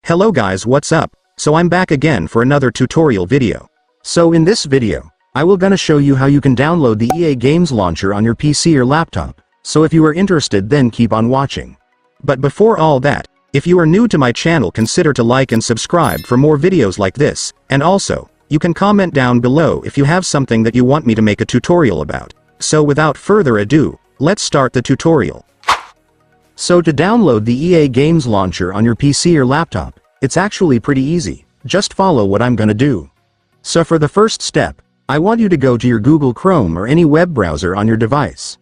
Hello guys, what's up? So I'm back again for another tutorial video. So in this video, I will gonna show you how you can download the EA Games Launcher on your PC or laptop. So if you are interested, then keep on watching. But before all that, if you are new to my channel, consider to like and subscribe for more videos like this, and also, you can comment down below if you have something that you want me to make a tutorial about. So without further ado, let's start the tutorial. So to download the EA Games Launcher on your PC or laptop, it's actually pretty easy. Just follow what I'm gonna do. So for the first step, I want you to go to your Google Chrome or any web browser on your device.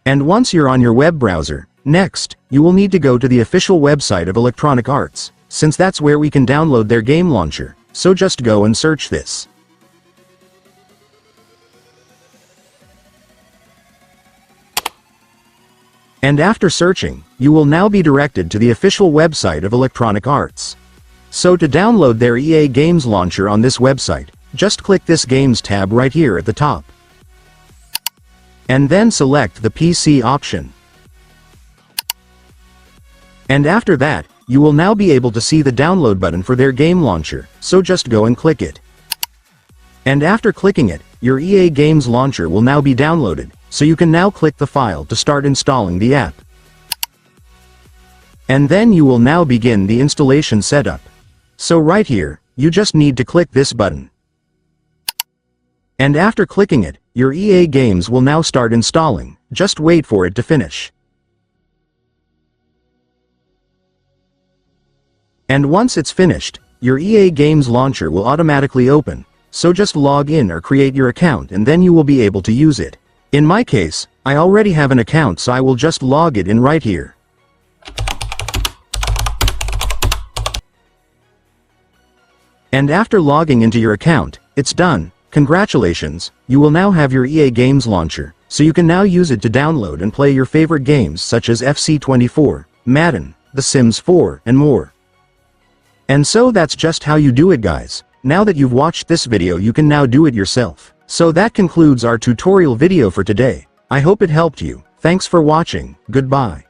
And once you're on your web browser, next, you will need to go to the official website of Electronic Arts, since that's where we can download their game launcher, so just go and search this. And after searching, you will now be directed to the official website of Electronic Arts. So to download their EA Games Launcher on this website, just click this Games tab right here at the top. And then select the PC option. And after that, you will now be able to see the download button for their game launcher, so just go and click it. And after clicking it, your EA Games Launcher will now be downloaded, so you can now click the file to start installing the app. And then you will now begin the installation setup. So right here, you just need to click this button. And after clicking it, your EA games will now start installing, just wait for it to finish. And once it's finished, your EA Games Launcher will automatically open, so just log in or create your account and then you will be able to use it. In my case, I already have an account, so I will just log it in right here. And after logging into your account, it's done. Congratulations, you will now have your EA Games Launcher, so you can now use it to download and play your favorite games such as FC24, Madden, The Sims 4, and more. And so that's just how you do it, guys. Now that you've watched this video, you can now do it yourself. So that concludes our tutorial video for today. I hope it helped you. Thanks for watching. Goodbye.